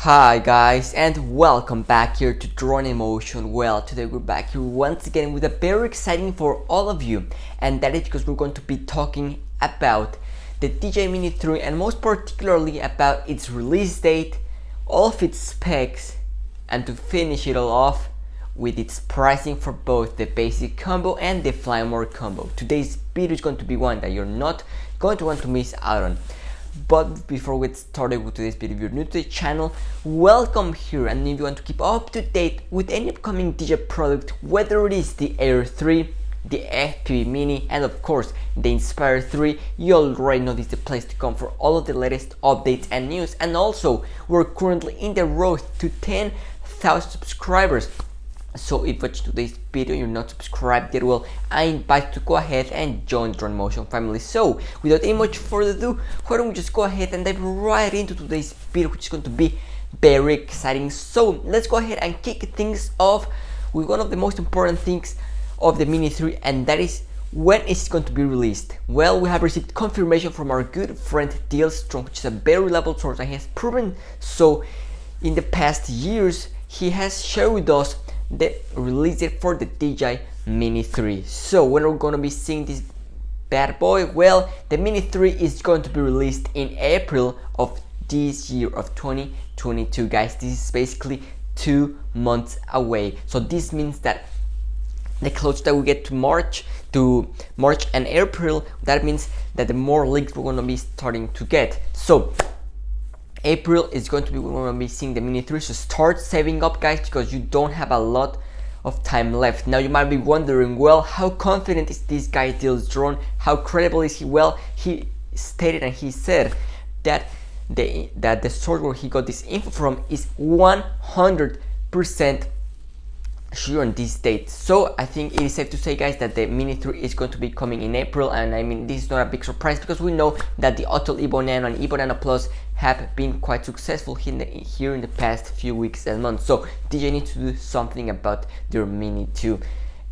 Hi guys, and welcome back here to Drone Emotion. Well, today we're back here once again with a very exciting for all of you, and that is because we're going to be talking about the DJI Mini 3 and most particularly about its release date, all of its specs, and to finish it all off with its pricing for both the basic combo and the fly more combo. Today's video is going to be one that you're not going to want to miss out on. But before we get started with today's video, if you're new to the channel, welcome here. And if you want to keep up to date with any upcoming DJI product, whether it is the Air 3, the FPV Mini, and of course the Inspire 3, you already know this is the place to come for all of the latest updates and news. And also, we're currently in the road to 10,000 subscribers. So if watching today's video you're not subscribed yet, well, I invite you to go ahead and join the Drone Motion family. So without any much further ado, why don't we just go ahead and dive right into today's video, which is going to be very exciting. So let's go ahead and kick things off with one of the most important things of the Mini 3, and that is when it's going to be released. Well, we have received confirmation from our good friend DL, which is a very reliable source and he has proven so in the past years. He has showed us the release date for the DJI Mini 3. So when are we going to be seeing this bad boy? Well, the Mini 3 is going to be released in April of this year of 2022, guys. This is basically 2 months away. So this means that the closer that we get to March and April, that means that the more leaks we're going to be starting to get. So April is going to be when we're going to be seeing the Mini 3, so start saving up, guys, because you don't have a lot of time left. Now you might be wondering, well, how confident is this guy DL's drone? How credible is he? Well, he stated and he said that the source where he got this info from is 100% sure on this date. So I think it is safe to say, guys, that the Mini 3 is going to be coming in April. And I mean, this is not a big surprise because we know that the Untitled Evo Nano and Evo Nano Plus have been quite successful here in the past few weeks and months. So DJI needs to do something about their Mini 2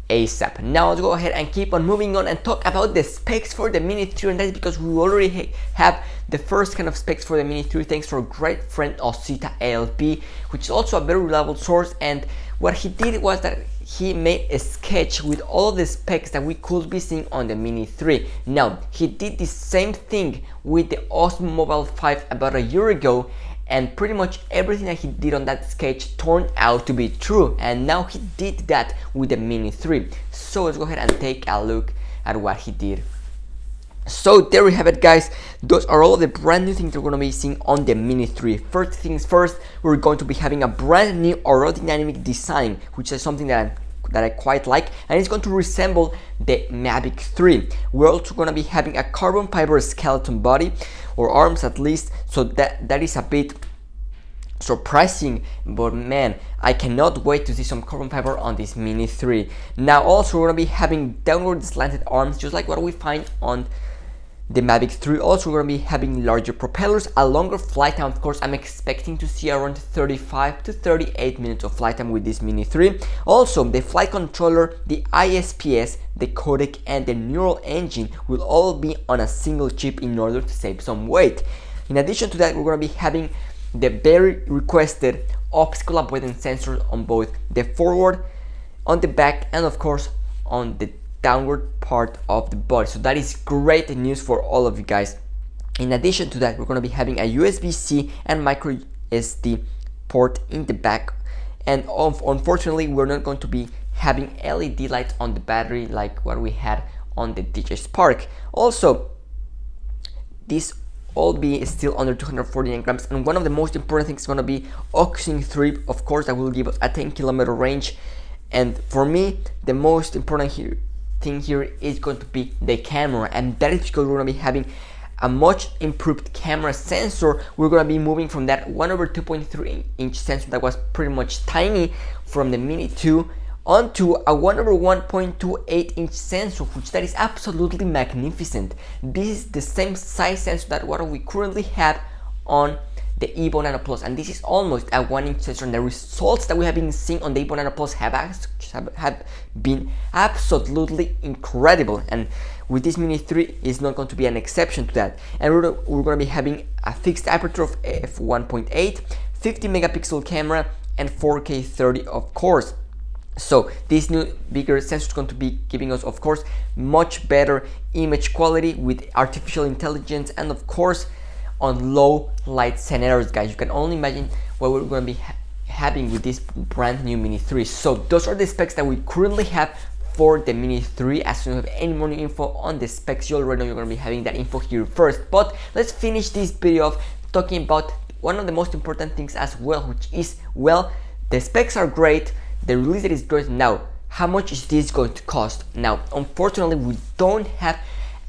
ASAP. Now let's go ahead and keep on moving on and talk about the specs for the Mini 3, and that is because we already have the first kind of specs for the Mini 3 thanks to our great friend Osita ALP, which is also a very reliable source. And what he did was that he made a sketch with all the specs that we could be seeing on the Mini 3. Now he did the same thing with the Osmo Mobile 5 about a year ago, and pretty much everything that he did on that sketch turned out to be true, and now he did that with the Mini 3. So let's go ahead and take a look at what he did. So there we have it, guys. Those are all the brand new things we're going to be seeing on the Mini 3. First things first, we're going to be having a brand new aerodynamic design, which is something that I quite like, and it's going to resemble the Mavic 3. We're also going to be having a carbon fiber skeleton body, or arms at least, so that is a bit surprising, but man, I cannot wait to see some carbon fiber on this Mini 3. Now also we're going to be having downward slanted arms, just like what we find on the Mavic 3. Also we're going to be having larger propellers, a longer flight time. Of course, I'm expecting to see around 35 to 38 minutes of flight time with this Mini 3. Also, the flight controller, the ISPS, the codec, and the neural engine will all be on a single chip in order to save some weight. In addition to that, we're going to be having the very requested optical avoidance sensors on both the forward, on the back, and of course on the downward part of the body. So that is great news for all of you guys. In addition to that, we're going to be having a USB-C and micro SD port in the back, and unfortunately we're not going to be having LED lights on the battery like what we had on the DJI Spark. Also, this all be still under 249 grams, and one of the most important things is going to be oxygen 3, of course, that will give us a 10-kilometer range. And for me, the most important thing here is going to be the camera, and that is because we're going to be having a much improved camera sensor. We're going to be moving from that 1/2.3 inch sensor that was pretty much tiny from the Mini 2 onto a 1/1.28 inch sensor, which that is absolutely magnificent. This is the same size sensor that what we currently have on the Evo Nano Plus, and this is almost a 1-inch sensor, and the results that we have been seeing on the Evo Nano Plus have been absolutely incredible, and with this Mini 3 is not going to be an exception to that. And we're going to be having a fixed aperture of f1.8, 50 megapixel camera, and 4K 30 of course. So this new bigger sensor is going to be giving us, of course, much better image quality with artificial intelligence, and of course on low light scenarios, guys. You can only imagine what we're going to be having with this brand new Mini 3. So those are the specs that we currently have for the Mini 3. As soon as you have any more info on the specs, you already know you're going to be having that info here first. But let's finish this video off talking about one of the most important things as well, which is, well, the specs are great, the release date is great. Now, how much is this going to cost? Now, unfortunately, we don't have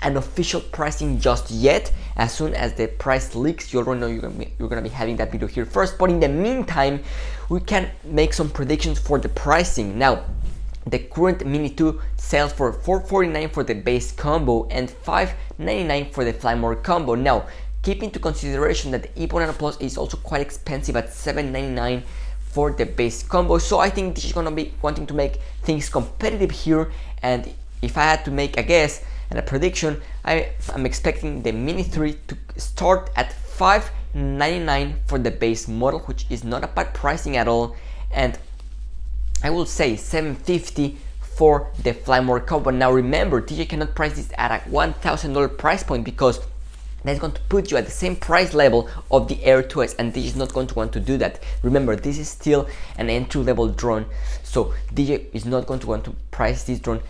an official pricing just yet. As soon as the price leaks, you already know you're gonna be having that video here first. But in the meantime, we can make some predictions for the pricing. Now, the current Mini 2 sells for $449 for the base combo and $599 for the Fly More combo. Now, keep into consideration that the Evo Nano Plus is also quite expensive at $799 for the base combo. So I think this is gonna be wanting to make things competitive here. And if I had to make a guess and a prediction, I'm expecting the Mini 3 to start at $599 for the base model, which is not a bad pricing at all, and I will say $750 for the Fly More combo. Now remember, DJI cannot price this at a $1,000 price point because that's going to put you at the same price level of the Air 2S, and DJI is not going to want to do that. Remember, this is still an entry-level drone, so DJI is not going to want to price this drone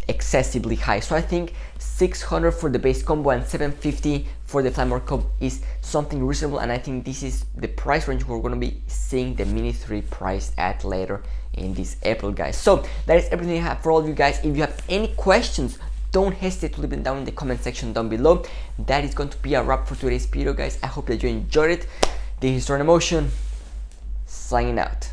excessively high. So I think $600 for the base combo and $750 for the Fly More combo is something reasonable, and I think this is the price range we're going to be seeing the Mini 3 priced at later in this April, guys. So that is everything I have for all of you guys. If you have any questions, don't hesitate to leave them down in the comment section down below. That is going to be a wrap for today's video, guys. I hope that you enjoyed it. This is Raw in Motion, signing out.